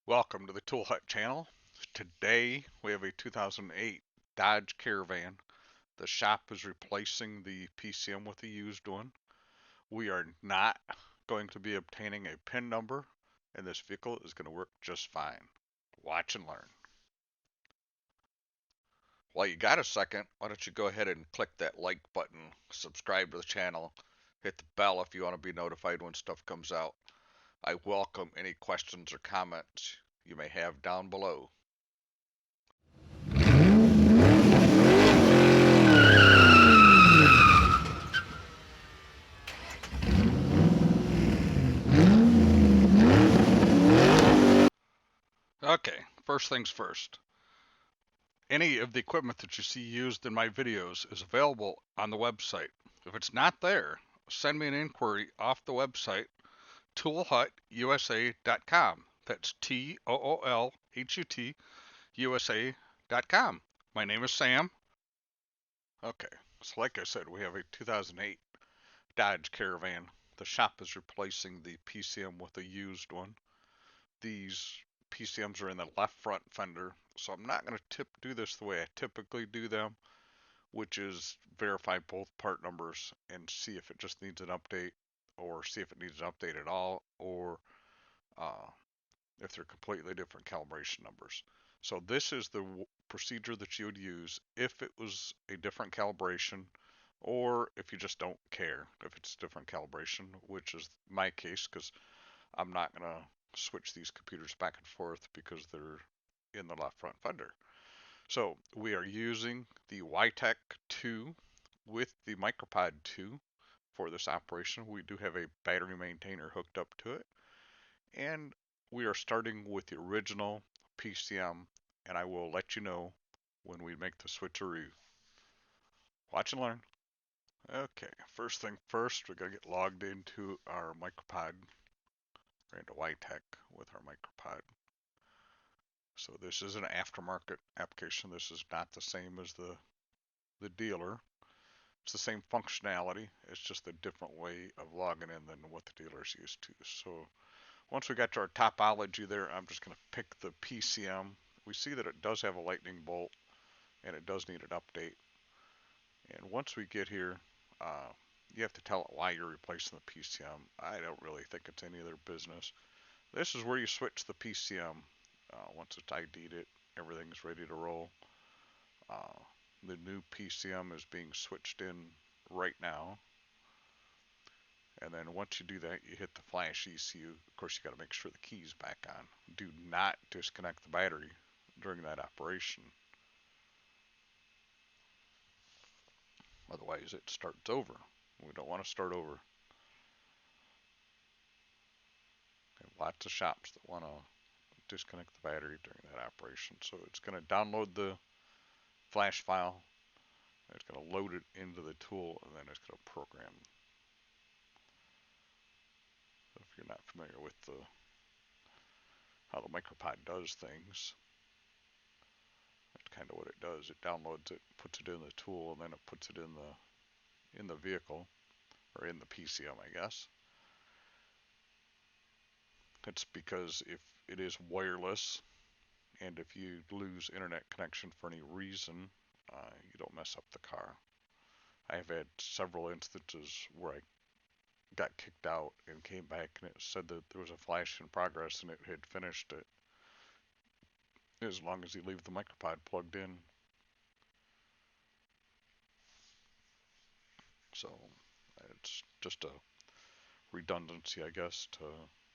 Welcome to the Tool Hut channel. Today we have a 2008 Dodge Caravan. The shop is replacing the PCM with a used one. We are not going to be obtaining a PIN number, and this vehicle is going to work just fine. Watch and learn. While you got a second, why don't you go ahead and click that like button, subscribe to the channel, hit the bell if you want to be notified when stuff comes out. I welcome any questions or comments you may have down below. Okay, first things first. Any of the equipment that you see used in my videos is available on the website. If it's not there, send me an inquiry off the website, toolhutusa.com. That's TOOLHUT USA.com. My name is Sam. Okay, so like I said, we have a 2008 Dodge Caravan. The shop is replacing the PCM with a used one. These PCMs are in the left front fender, so I'm not going to do this the way I typically do them, which is verify both part numbers and see if it just needs an update, or see if it needs an update at all, or uh, if they're completely different calibration numbers. So this is the procedure that you would use if it was a different calibration, or if you just don't care if it's different calibration, which is my case because I'm not going to switch these computers back and forth because they're in the left front fender. So we are using the Witech 2 with the Micropod 2 for this operation. We do have a battery maintainer hooked up to it, and we are starting with the original PCM, and I will let you know when we make the switcheroo. Watch and learn. Okay, first thing first, we gotta get logged into our Micropod, or into Witech with our Micropod. So this is an aftermarket application. This is not the same as the dealer. It's the same functionality. It's just a different way of logging in than what the dealer's used to. So once we got to our topology there, I'm just going to pick the PCM. We see that it does have a lightning bolt and it does need an update. And once we get here, you have to tell it why you're replacing the PCM. I don't really think it's any of their business. This is where you switch the PCM. Once it's ID'd it, everything's ready to roll. The new PCM is being switched in right now. And then once you do that, you hit the flash ECU. Of course, you got to make sure the key's back on. Do not disconnect the battery during that operation. Otherwise, it starts over. We don't want to start over. Lots of shops that want to disconnect the battery during that operation. So it's going to download the flash file. It's going to load it into the tool, and then it's going to program. If you're not familiar with how the Micropod does things, that's kind of what it does. It downloads it, puts it in the tool, and then it puts it in the vehicle, or in the PCM, I guess. That's because if it is wireless, and if you lose internet connection for any reason, you don't mess up the car. I have had several instances where I got kicked out and came back and it said that there was a flash in progress and it had finished it, as long as you leave the Micropod plugged in. So it's just a redundancy, I guess, to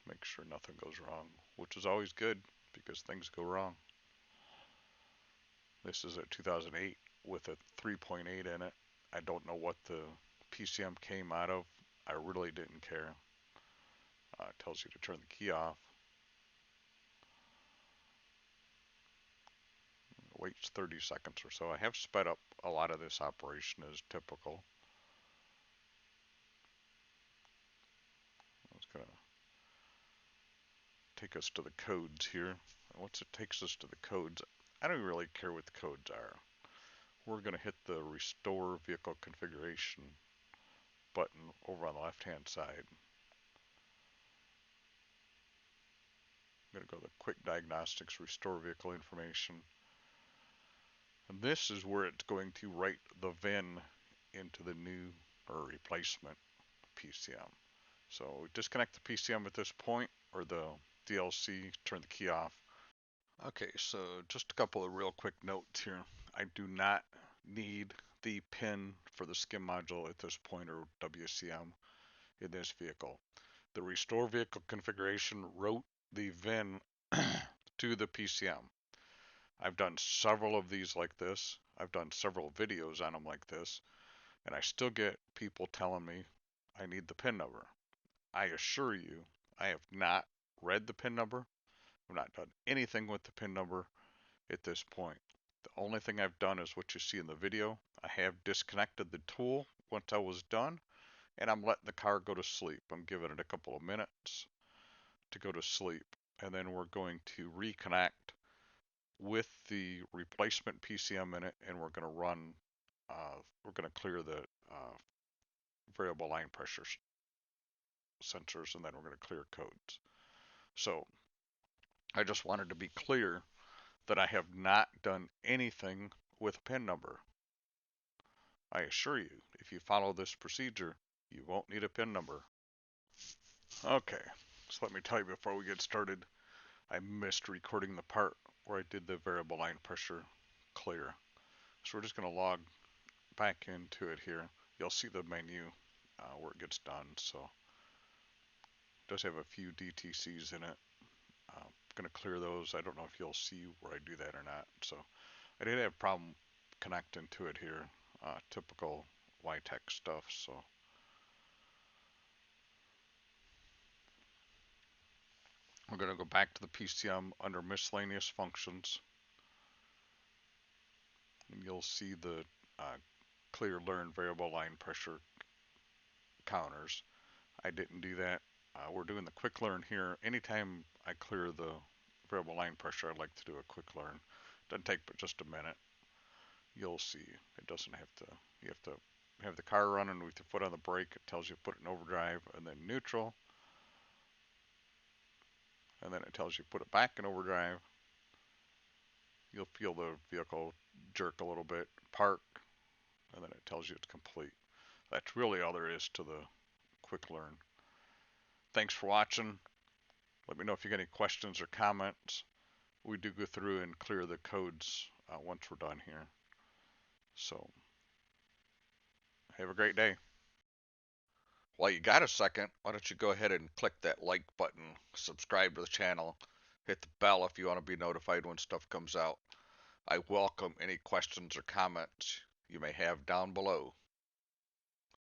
make sure nothing goes wrong, which is always good because things go wrong. This is a 2008 with a 3.8 in it. I don't know what the PCM came out of. I really didn't care. It tells you to turn the key off. It waits 30 seconds or so. I have sped up a lot of this operation as typical. It's going to take us to the codes here. And once it takes us to the codes, I don't really care what the codes are. We're going to hit the Restore Vehicle Configuration button over on the left-hand side. going to go to quick diagnostics, restore vehicle information. And this is where it's going to write the VIN into the new or replacement PCM. So we disconnect the PCM at this point, or the DLC, turn the key off. Okay, so just a couple of real quick notes here. I do not need the pin for the skim module at this point, or WCM, in this vehicle. The restore vehicle configuration wrote the VIN to the PCM. I've done several of these like this. I've done several videos on them like this, and I still get people telling me I need the PIN number. I assure you, I have not read the PIN number. I've not done anything with the PIN number at this point. The only thing I've done is what you see in the video. I have disconnected the tool once I was done, and I'm letting the car go to sleep. I'm giving it a couple of minutes to go to sleep, and then we're going to reconnect with the replacement PCM in it, and we're going to run, we're going to clear the variable line pressure sensors, and then we're going to clear codes. So I just wanted to be clear that I have not done anything with a PIN number. I assure you, if you follow this procedure, you won't need a PIN number. Okay, so let me tell you before we get started, I missed recording the part where I did the variable line pressure clear. So we're just going to log back into it here. You'll see the menu where it gets done. So it does have a few DTCs in it. I'm going to clear those. I don't know if you'll see where I do that or not. So I did have a problem connecting to it here. Typical Witech stuff. So we're going to go back to the PCM under miscellaneous functions. And you'll see the clear learn variable line pressure counters. I didn't do that. We're doing the quick learn here. Anytime I clear the variable line pressure, I like to do a quick learn. Doesn't take but just a minute. You'll see it doesn't have to, you have to have the car running with your foot on the brake. It tells you put it in overdrive and then neutral. And then it tells you put it back in overdrive. You'll feel the vehicle jerk a little bit, park, and then it tells you it's complete. That's really all there is to the quick learn. Thanks for watching. Let me know if you got any questions or comments. We do go through and clear the codes once we're done here. So, have a great day. While you got a second, why don't you go ahead and click that like button, subscribe to the channel, hit the bell if you want to be notified when stuff comes out. I welcome any questions or comments you may have down below.